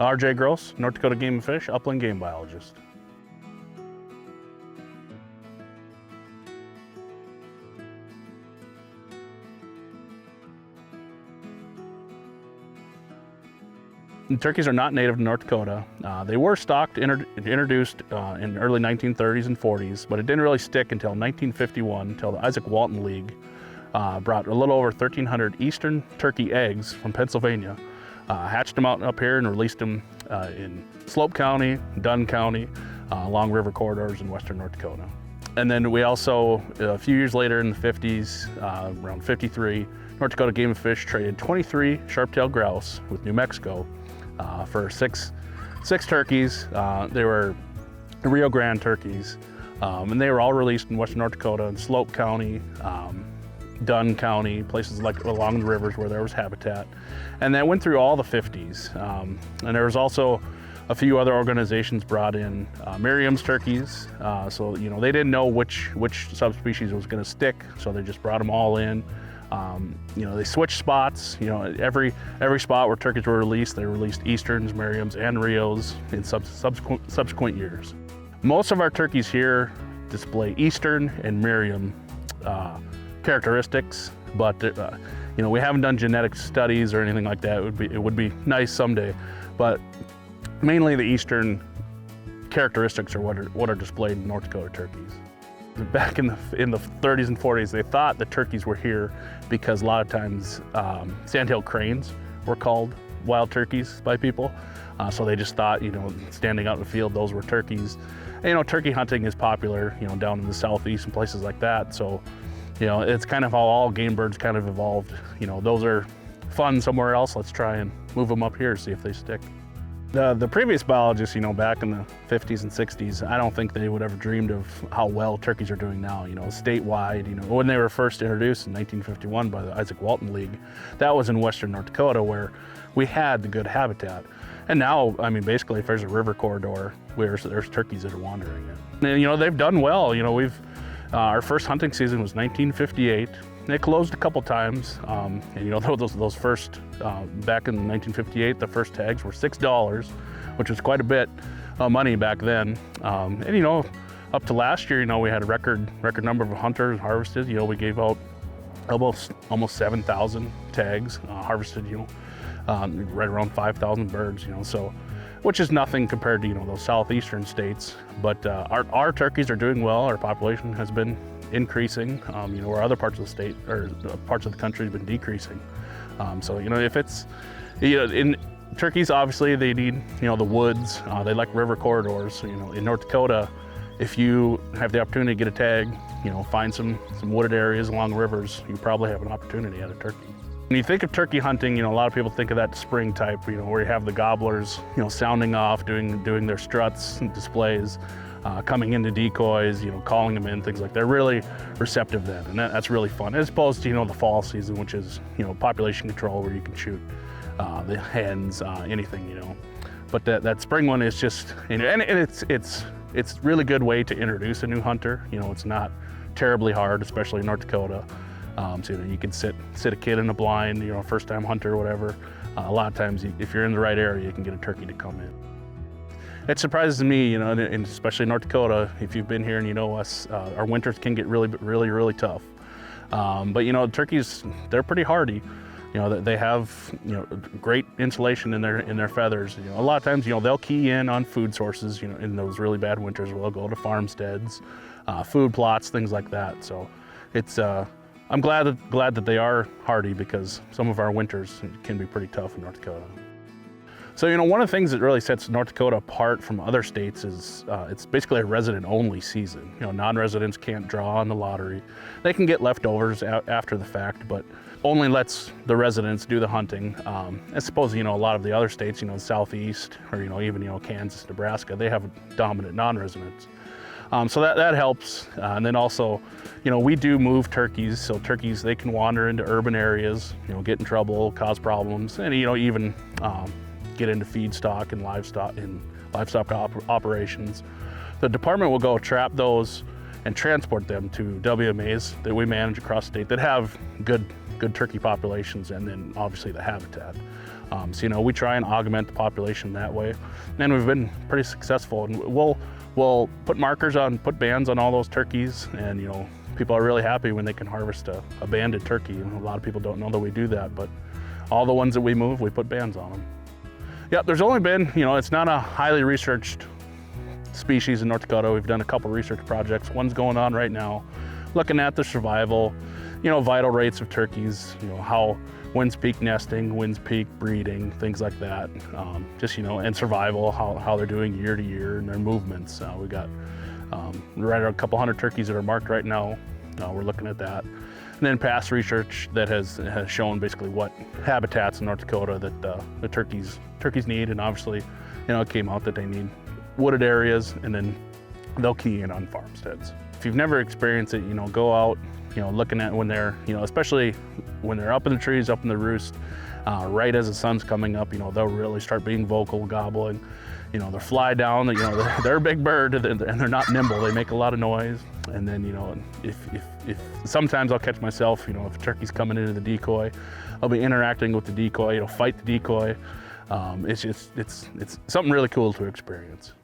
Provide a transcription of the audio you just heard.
RJ Gross, North Dakota Game and Fish, upland game biologist. Turkeys are not native to North Dakota. They were stocked, introduced in the early 1930s and 40s, but it didn't really stick until 1951, until the Isaac Walton League brought a little over 1,300 eastern turkey eggs from Pennsylvania, hatched them out up here and released them in Slope County, Dunn County, along river corridors in western North Dakota. And then we also, a few years later in the 50s, around 53, North Dakota Game and Fish traded 23 sharp-tailed grouse with New Mexico for six turkeys. They were Rio Grande turkeys, and they were all released in western North Dakota in Slope County, Dunn County, places like along the rivers where there was habitat. And that went through all the 50s. And there was also a few other organizations brought in Merriam's turkeys. So, you know, they didn't know which subspecies was gonna stick, so they just brought them all in. You know, they switched spots. You know, every spot where turkeys were released, they released Easterns, Merriams, and Rios in subsequent years. Most of our turkeys here display Eastern and Merriam characteristics, but you know, we haven't done genetic studies or anything like that. It would be nice someday, but mainly the Eastern characteristics are what are displayed in North Dakota turkeys. Back in the 30s and 40s, they thought the turkeys were here because a lot of times sandhill cranes were called wild turkeys by people. So they just thought, you know, standing out in the field, those were turkeys. And, you know, turkey hunting is popular, you know, down in the southeast and places like that. So, you know, it's kind of how all game birds kind of evolved. You know, those are fun somewhere else. Let's try and move them up here, see if they stick. The previous biologists, you know, back in the 50s and 60s, I don't think they would ever dreamed of how well turkeys are doing now. You know, statewide, you know, when they were first introduced in 1951 by the Isaac Walton League, that was in western North Dakota where we had the good habitat. And now, I mean, basically if there's a river corridor where there's turkeys that are wandering in. And, you know, they've done well. You know, our first hunting season was 1958. They closed a couple times, and you know, those first, back in 1958, the first tags were $6, which was quite a bit of money back then. And you know, up to last year, you know, we had a record number of hunters harvested. You know, we gave out almost 7,000 tags harvested. You know, right around 5,000 birds. You know, so which is nothing compared to, you know, those southeastern states. But our turkeys are doing well. Our population has been increasing, you know, where other parts of the state or parts of the country have been decreasing. So, you know, if it's, you know, in turkeys, obviously they need, you know, the woods, they like river corridors. So, you know, in North Dakota, if you have the opportunity to get a tag, you know, find some wooded areas along rivers, you probably have an opportunity at a turkey. When you think of turkey hunting, you know, a lot of people think of that spring type, you know, where you have the gobblers, you know, sounding off, doing their struts and displays. Coming into decoys, you know, calling them in, things like that. They're really receptive then, and that's really fun. As opposed to, you know, the fall season, which is, you know, population control where you can shoot the hens, anything, you know. But that spring one is just, you know, and it's really good way to introduce a new hunter. You know, it's not terribly hard, especially in North Dakota. So, you know, you can sit a kid in a blind, you know, first time hunter or whatever. A lot of times, if you're in the right area, you can get a turkey to come in. It surprises me, you know, and especially in North Dakota, if you've been here and you know us, our winters can get really tough. But, you know, turkeys, they're pretty hardy. You know, they have, you know, great insulation in their feathers. You know, a lot of times, you know, they'll key in on food sources, you know, in those really bad winters where they'll go to farmsteads, food plots, things like that. So it's, I'm glad that they are hardy because some of our winters can be pretty tough in North Dakota. So, you know, one of the things that really sets North Dakota apart from other states is it's basically a resident-only season. You know, non-residents can't draw on the lottery. They can get leftovers after the fact, but only lets the residents do the hunting. I suppose, you know, a lot of the other states, you know, the southeast, or, you know, even, you know, Kansas, Nebraska, they have dominant non-residents. So that helps. And then also, you know, we do move turkeys. So turkeys, they can wander into urban areas, you know, get in trouble, cause problems, and, you know, even get into feedstock and livestock operations. The department will go trap those and transport them to WMAs that we manage across the state that have good turkey populations, and then obviously the habitat. So, you know, we try and augment the population that way. And we've been pretty successful. And we'll put markers on, put bands on all those turkeys. And, you know, people are really happy when they can harvest a banded turkey. And a lot of people don't know that we do that, but all the ones that we move, we put bands on them. Yep, there's only been, you know, it's not a highly researched species in North Dakota. We've done a couple research projects. One's going on right now, looking at the survival, you know, vital rates of turkeys, you know, how when's peak nesting, when's peak breeding, things like that. Just, you know, and survival, how they're doing year to year and their movements. We got right around a couple hundred turkeys that are marked right now. We're looking at that. And then past research that has shown basically what habitats in North Dakota that the turkeys need, and obviously, you know, it came out that they need wooded areas, and then they'll key in on farmsteads. If you've never experienced it, you know, go out, you know, looking at when they're, you know, especially when they're up in the trees, up in the roost, right as the sun's coming up, you know, they'll really start being vocal, gobbling. You know, they'll fly down, you know, they're a big bird and they're not nimble. They make a lot of noise. And then, you know, if sometimes I'll catch myself, you know, if a turkey's coming into the decoy, I'll be interacting with the decoy, you know, fight the decoy. It's something really cool to experience.